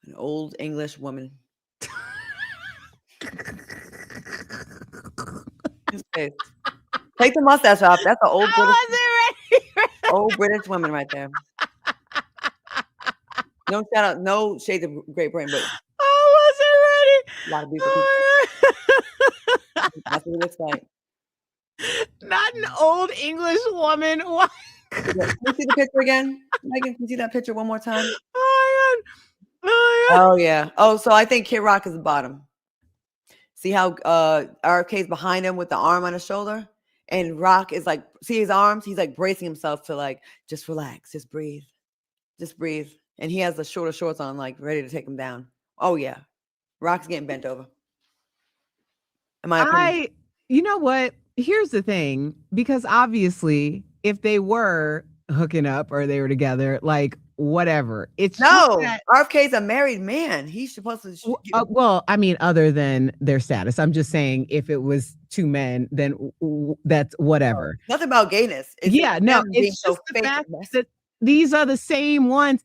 an old English woman. His face. Take the mustache off. That's an old old British woman right there. No shout out, no shade of Great Britain, but I a lot of wasn't beautiful ready. people. That's what it looks like. Not an old English woman. What? Can you see the picture again? Megan, can you see that picture one more time? Oh my God. Oh yeah. Oh, so I think Kid Rock is the bottom. See how RFK's behind him with the arm on his shoulder? And Rock is like, see his arms? He's like bracing himself to like, just relax, just breathe. Just breathe. And he has the shorter shorts on, like ready to take him down. Oh yeah. Rock's getting bent over. In my opinion. You know what? Here's the thing, because obviously, if they were hooking up or they were together, like whatever, it's no. RFK's a married man. He's supposed to. Well, I mean, other than their status, I'm just saying, if it was two men, then that's whatever. Nothing about gayness. It's it's just the fact that these are the same ones.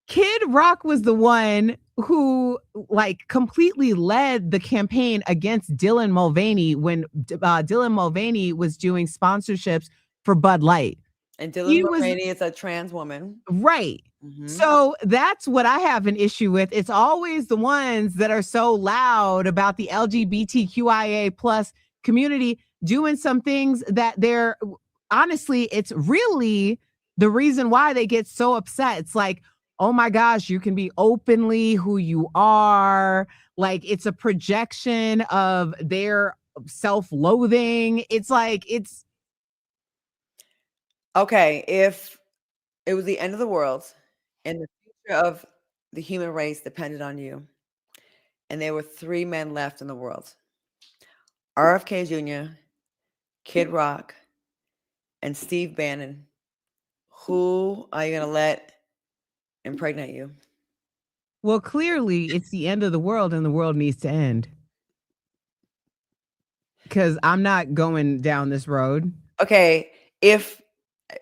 Kid Rock was the one who like completely led the campaign against Dylan Mulvaney when Dylan Mulvaney was doing sponsorships for Bud Light. And Dylan Mulvaney is a trans woman. Right. Mm-hmm. So that's what I have an issue with. It's always the ones that are so loud about the LGBTQIA plus community doing some things that they're honestly, it's really the reason why they get so upset. It's like, oh my gosh, you can be openly who you are. Like it's a projection of their self-loathing. It's like, it's. Okay, if it was the end of the world and the future of the human race depended on you, and there were 3 men left in the world, RFK Jr., Kid Rock, and Steve Bannon, who are you going to let impregnate you? Well, clearly it's the end of the world and the world needs to end. Because I'm not going down this road. Okay, if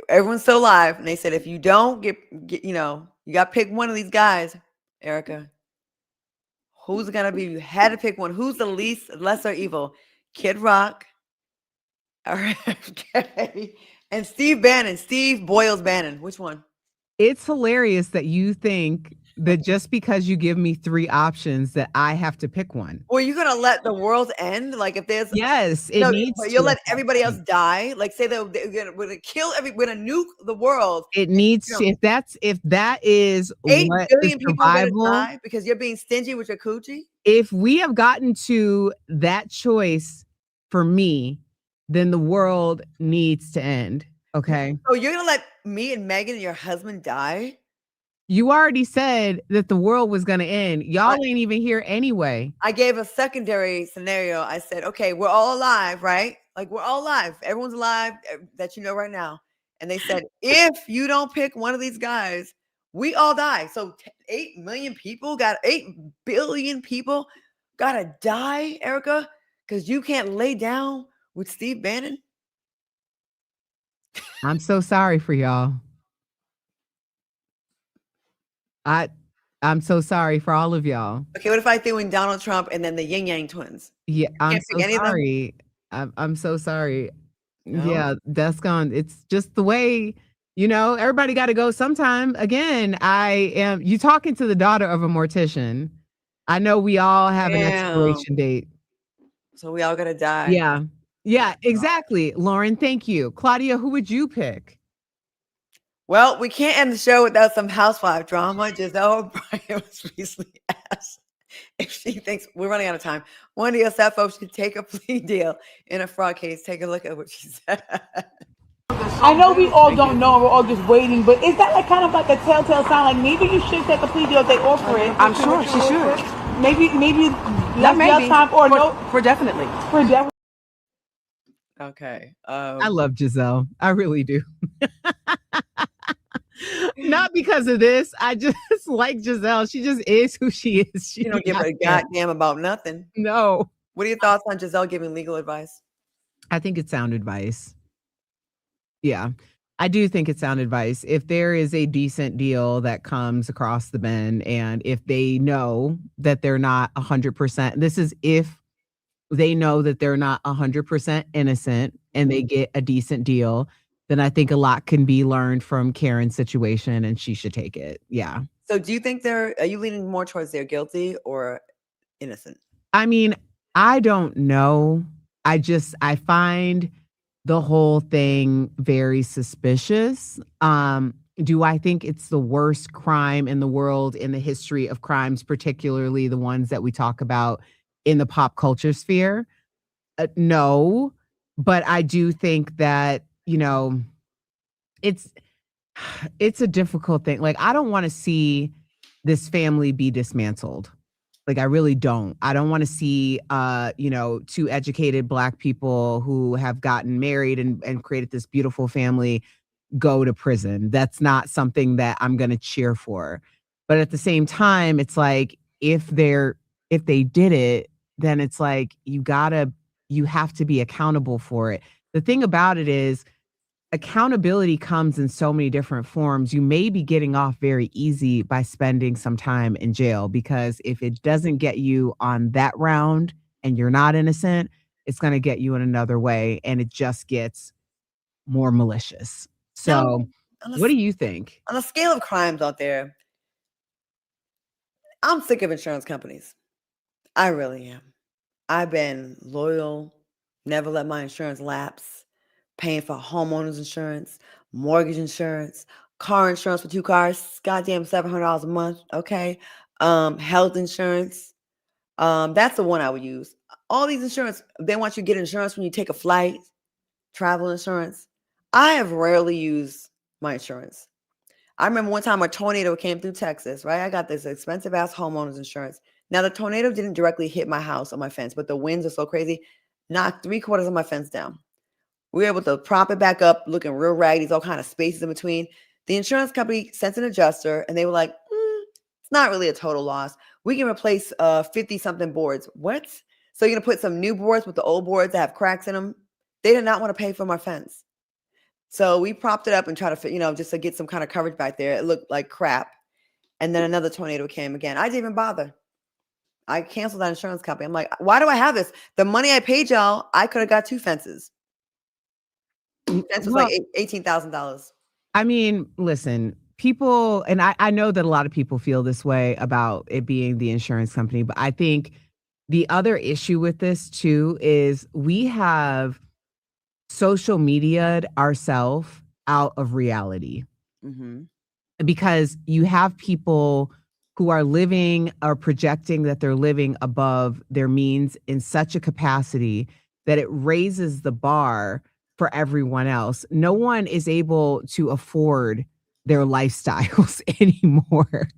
everyone's still alive and they said, if you don't get you know, you got to pick one of these guys, Erica, who's it going to be? You had to pick one. Who's the lesser evil? Kid Rock, RFK, and Steve Bannon, Steve Boyles Bannon. Which one? It's hilarious that you think that just because you give me 3 options that I have to pick one. Well, you're gonna let the world end? Like if there's you'll let everybody else die? Like say they're gonna kill we're gonna nuke the world. It needs to, if that is 8 what billion people survival, are gonna die because you're being stingy with your coochie. If we have gotten to that choice for me, then the world needs to end. Okay. So you're gonna let me and Megan and your husband die? You already said that the world was going to end. Y'all ain't even here anyway. I gave a secondary scenario. I said, okay, we're all alive, right? Like we're all alive. Everyone's alive that you know right now. And they said, if you don't pick one of these guys, We all die. So 8 million people 8 billion people gotta die, Erica, because you can't lay down with Steve Bannon. I'm so sorry for y'all. I'm so sorry for all of y'all. Okay, what if I threw in Donald Trump and then the Yin Yang twins? Yeah, I'm Can't so pick any of them? sorry. I'm so sorry. No? Yeah, that's gone. It's just the way, everybody got to go sometime. Again, you talking to the daughter of a mortician. I know we all have an Damn. expiration date. So we all gotta die. Yeah. Yeah, exactly. Lauren, thank you. Claudia, who would you pick? Well, we can't end the show without some housewife drama. Giselle O'Brien was recently asked if she thinks we're running out of time. One of the SFO should take a plea deal in a fraud case. Take a look at what she said. I know we all don't know and we're all just waiting, but is that kind of like a telltale sign? Like maybe you should take a plea deal if they offer it. I'm sure she should. Maybe Not maybe. time or no. For definitely. For definitely. Okay. I love Giselle. I really do. Not because of this. I just like Giselle. She just is who she is. She don't give a goddamn about nothing. No. What are your thoughts on Giselle giving legal advice? I think it's sound advice. Yeah, I do think it's sound advice. If there is a decent deal that comes across the bend, and if they know that they're not 100%, this is if they know that they're not 100% innocent and they get a decent deal, then I think a lot can be learned from Karen's situation and she should take it. Yeah. So do you think are you leaning more towards they're guilty or innocent? I mean, I don't know. I find the whole thing very suspicious. Do I think it's the worst crime in the world in the history of crimes, particularly the ones that we talk about in the pop culture sphere? No, but I do think that, it's a difficult thing. Like, I don't want to see this family be dismantled. Like, I really don't. I don't want to see, two educated Black people who have gotten married and created this beautiful family go to prison. That's not something that I'm going to cheer for. But at the same time, it's like, if they did it, then it's like, you have to be accountable for it. The thing about it is, accountability comes in so many different forms. You may be getting off very easy by spending some time in jail, because if it doesn't get you on that round and you're not innocent, it's going to get you in another way, and it just gets more malicious. So what do you think? On the scale of crimes out there, I'm sick of insurance companies. I really am. I've been loyal, never let my insurance lapse, paying for homeowners insurance, mortgage insurance, car insurance for 2 cars, goddamn $700 a month, okay? Health insurance. That's the one I would use. All these insurance, they want you to get insurance when you take a flight, travel insurance. I have rarely used my insurance. I remember one time a tornado came through Texas, right? I got this expensive ass homeowners insurance. Now, the tornado didn't directly hit my house or my fence, but the winds are so crazy, knocked 3/4 of my fence down. We were able to prop it back up, looking real raggedy, all kind of spaces in between. The insurance company sent an adjuster, and they were like, it's not really a total loss. We can replace 50-something boards. What? So you're going to put some new boards with the old boards that have cracks in them? They did not want to pay for my fence. So we propped it up and tried to, just to get some kind of coverage back there. It looked like crap. And then another tornado came again. I didn't even bother. I canceled that insurance company. I'm like, why do I have this? The money I paid y'all, I could have got 2 fences. Fence was like $18,000. I mean, listen, people, and I know that a lot of people feel this way about it being the insurance company, but I think the other issue with this too is we have social media'd ourselves out of reality. Mm-hmm. Because you have people who are living or projecting that they're living above their means in such a capacity that it raises the bar for everyone else. No one is able to afford their lifestyles anymore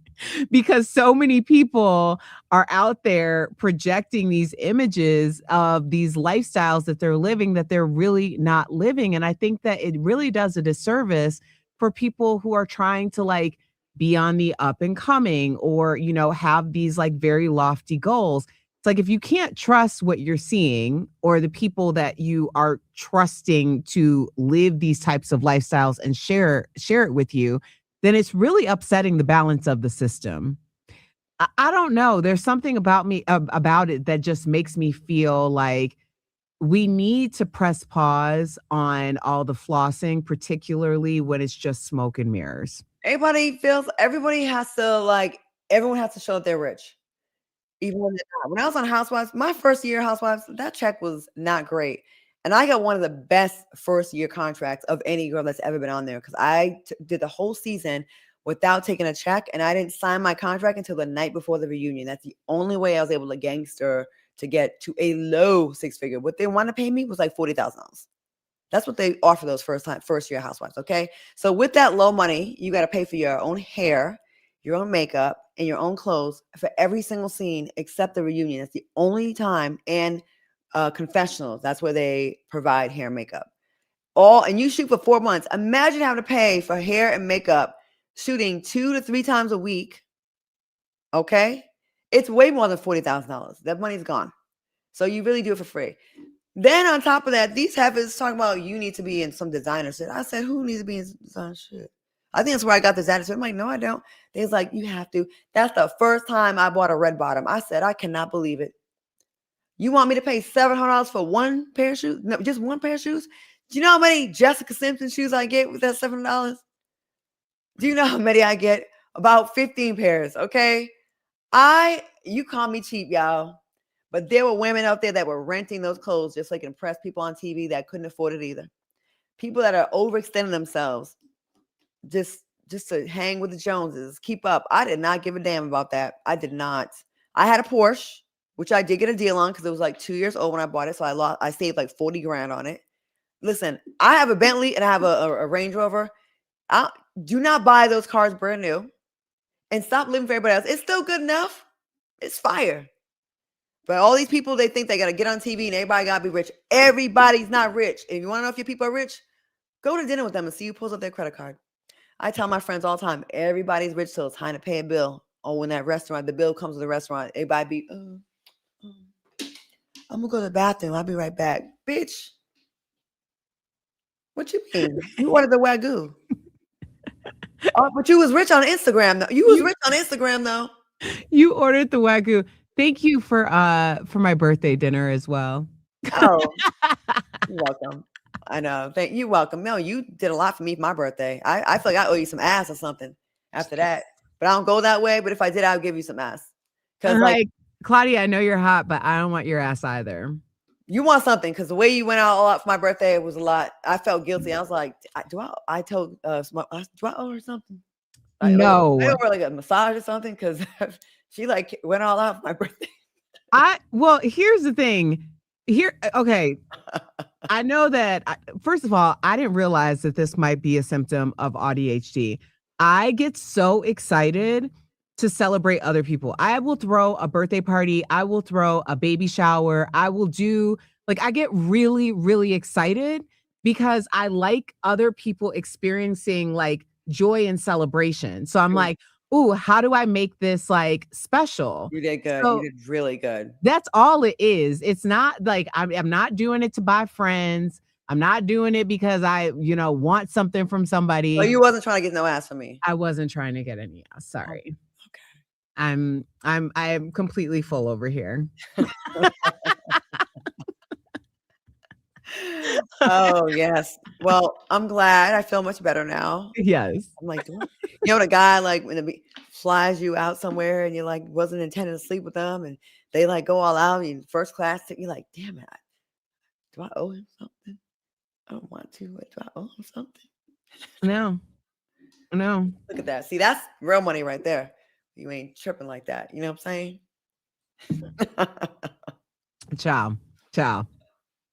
because so many people are out there projecting these images of these lifestyles that they're living that they're really not living. And I think that it really does a disservice for people who are trying to be on the up and coming, or, you know, have these like very lofty goals. It's like, if you can't trust what you're seeing or the people that you are trusting to live these types of lifestyles and share it with you, then it's really upsetting the balance of the system. I don't know. There's something about about it that just makes me feel like we need to press pause on all the flossing, particularly when it's just smoke and mirrors. Everybody has to like, everyone has to show that they're rich. Even when they're not. When I was on Housewives, my first year Housewives, that check was not great. And I got one of the best first year contracts of any girl that's ever been on there, because I did the whole season without taking a check, and I didn't sign my contract until the night before the reunion. That's the only way I was able to gangster to get to a low six figure. What they want to pay me was like $40,000. That's what they offer those first year Housewives. Okay. So with that low money, you got to pay for your own hair, your own makeup, and your own clothes for every single scene except the reunion. That's the only time. And confessionals, that's where they provide hair and makeup. And you shoot for 4 months. Imagine having to pay for hair and makeup, shooting 2 to 3 times a week. Okay. It's way more than $40,000. That money's gone. So you really do it for free. Then on top of that, these heifers talking about you need to be in some designer shit. I said, who needs to be in designer shit? I think that's where I got this attitude. I'm like, no, I don't. They was like, you have to. That's the first time I bought a red bottom. I said, I cannot believe it. You want me to pay $700 for one pair of shoes? No, just one pair of shoes? Do you know how many Jessica Simpson shoes I get with that $700? Do you know how many I get? About 15 pairs, okay? You call me cheap, y'all. But there were women out there that were renting those clothes just so they can impress people on TV that couldn't afford it either. People that are overextending themselves just to hang with the Joneses, keep up. I did not give a damn about that. I did not. I had a Porsche, which I did get a deal on because it was like 2 years old when I bought it. So I saved like 40 grand on it. Listen, I have a Bentley and I have a Range Rover. Do not buy those cars brand new and stop living for everybody else. It's still good enough. It's fire. But all these people, they think they got to get on TV and everybody got to be rich. Everybody's not rich. If you want to know if your people are rich, go to dinner with them and see who pulls up their credit card. I tell my friends all the time, everybody's rich till it's time to pay a bill. Oh, when that restaurant, the bill comes to the restaurant, everybody be, I'm going to go to the bathroom. I'll be right back. Bitch. What you mean? You ordered the Wagyu. But you was rich on Instagram, though. You was rich on Instagram, though. You ordered the Wagyu. Thank you for my birthday dinner as well. Oh, you're welcome. I know. Thank you. Welcome. No, you did a lot for me for my birthday. I feel like I owe you some ass or something after that. But I don't go that way. But if I did, I would give you some ass. Because like Claudia, I know you're hot, but I don't want your ass either. You want something because the way you went out all out for my birthday was a lot. I felt guilty. I was like, do I owe her something? No. I owe her like a massage or something because she like went all out for my birthday. Well, here's the thing. Okay. I know that, first of all, I didn't realize that this might be a symptom of ADHD. I get so excited to celebrate other people. I will throw a birthday party. I will throw a baby shower. I will do, I get really, really excited because I like other people experiencing joy and celebration. So I'm like, ooh, how do I make this special? You did good. So you did really good. That's all it is. It's not I'm not doing it to buy friends. I'm not doing it because I, want something from somebody. Oh, you wasn't trying to get no ass from me. I wasn't trying to get any ass. Sorry. Okay. I'm completely full over here. Oh, yes. Well, I'm glad. I feel much better now. Yes. I'm like, when a guy when it flies you out somewhere and you wasn't intending to sleep with them and they go all out in first class, you're like, damn it. Do I owe him something? I don't want to. Do I owe him something? No. Look at that. See, that's real money right there. You ain't tripping like that. You know what I'm saying? Ciao.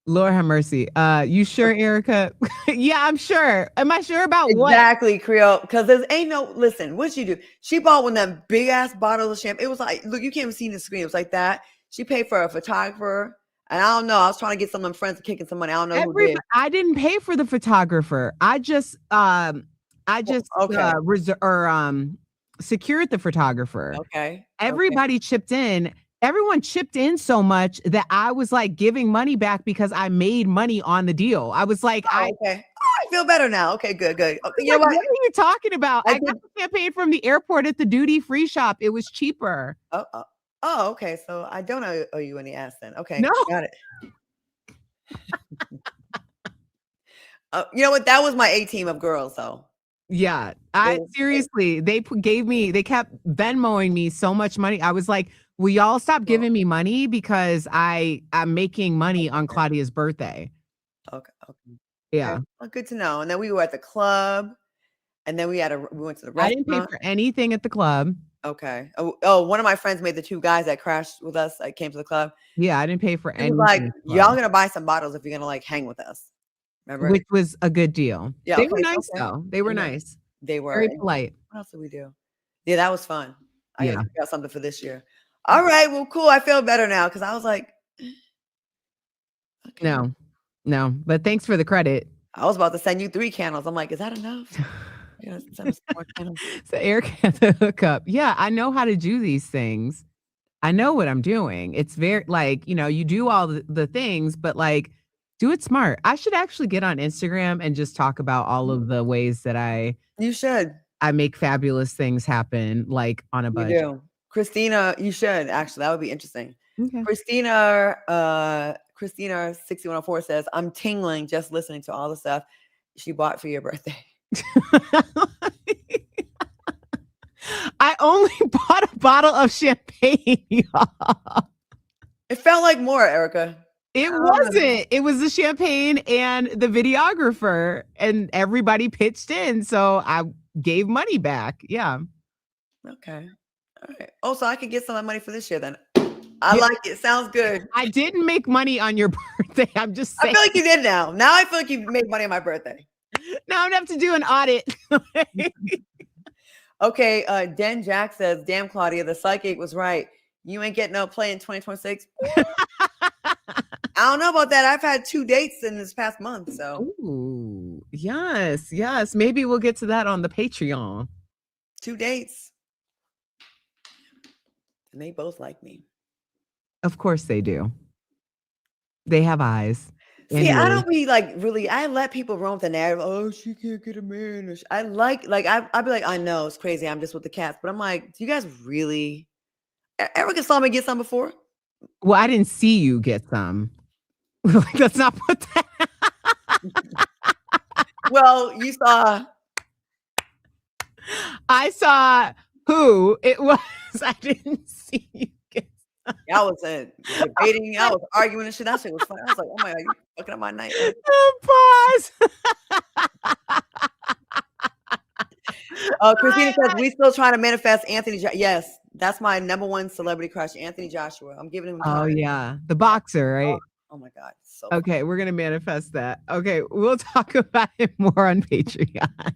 Lord have mercy. You sure, Erica? Yeah, I'm sure. Am I sure about what? Exactly, Creole. Because there ain't listen, what'd she do? She bought one of them big ass bottles of champagne. It was look, you can't even see the screen. It was like that. She paid for a photographer. And I don't know. I was trying to get some of them friends kicking some money. I don't know who did. I didn't pay for the photographer. I just secured the photographer. Okay. Everybody chipped in. Everyone chipped in so much that I was like giving money back because I made money on the deal. I was like, Okay. I feel better now. Okay, good. You know what what? are you talking about? I I got the champagne from the airport at the duty-free shop. It was cheaper. Oh, okay. So I don't owe you any ass then. Okay, No. got it. You know what? That was my A team of girls, though. Yeah, seriously, they kept Venmoing me so much money. I was like, will y'all stop giving me money because I'm making money on Claudia's birthday. Okay. Yeah. Okay. Well, good to know. And then we were at the club, and then we went to the restaurant. I didn't pay for anything at the club. Okay. Oh, one of my friends made the 2 guys that crashed with us, that came to the club. Yeah, I didn't pay for anything. Like, y'all gonna buy some bottles if you're gonna like hang with us. Remember? Which was a good deal. Yeah, they were nice though. They were nice. They were very polite. What else did we do? Yeah, that was fun. I gotta figure out something for this year. All right, well, cool. I feel better now because I was like, okay. No, but thanks for the credit. I was about to send you 3 candles. I'm like, is that enough? Send us more candles. So Eric had the hookup. Yeah, I know how to do these things. I know what I'm doing. It's very like, you do all the things, but like, do it smart. I should actually get on Instagram and just talk about all of the ways that You should. I make fabulous things happen, like on a budget. You do. Christina, you should actually. That would be interesting. Okay. Christina 6104 says, I'm tingling just listening to all the stuff she bought for your birthday. I only bought a bottle of champagne, y'all. It felt like more, Erica. It wasn't. It was the champagne and the videographer, and everybody pitched in. So I gave money back. Yeah. Okay. All right. Oh, so I could get some of that money for this year then. I like it. Sounds good. I didn't make money on your birthday. I'm just saying. I feel like you did now. Now I feel like you made money on my birthday. Now I'm gonna have to do an audit. Okay. Den Jack says, damn, Claudia, the psychic was right. You ain't getting no play in 2026. I don't know about that. I've had 2 dates in this past month. So ooh, yes. Maybe we'll get to that on the Patreon. 2 dates. And they both like me. Of course they do. They have eyes. See, anyway. I don't be like really. I let people roam with the narrative. Oh, she can't get a man. I like I'd be like, I know it's crazy. I'm just with the cats, but I'm like, do you guys really? Erica saw me get some before. Well, I didn't see you get some. Like, let's not put that. Well, you saw. I saw who it was. I didn't see you get some. I was debating. I was arguing and shit. That shit was fun. I was like, oh my God, you fucking up my night. Pause. Christina says, we still trying to manifest Anthony. Yes, that's my #1 celebrity crush, Anthony Joshua. I'm giving him time. Oh, yeah. The boxer, right? Oh my God. So okay, we're going to manifest that. Okay, we'll talk about it more on Patreon.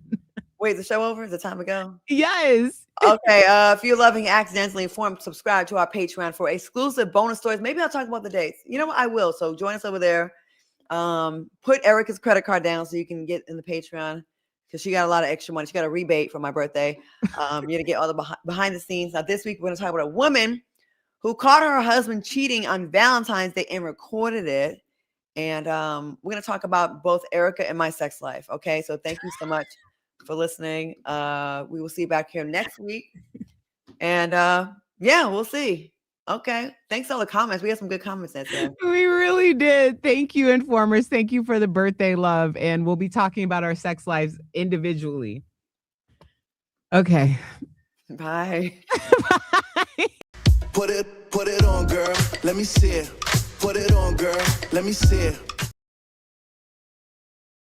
Wait, is the show over? Is it time to go? Yes. Okay, if you're loving Accidentally Informed, subscribe to our Patreon for exclusive bonus stories. Maybe I'll talk about the dates. You know what? I will. So join us over there. Put Erica's credit card down so you can get in the Patreon because she got a lot of extra money. She got a rebate for my birthday. You're going to get all the behind the scenes. Now, this week, we're going to talk about a woman who caught her husband cheating on Valentine's Day and recorded it. And we're going to talk about both Erica and my sex life. Okay, so thank you so much for listening. We will see you back here next week. And yeah, we'll see. Okay. Thanks for all the comments. We had some good comments that day. We really did. Thank you, informers. Thank you for the birthday love. And we'll be talking about our sex lives individually. Okay. Bye. Bye. Put it on, girl. Let me see it. Put it on, girl. Let me see it.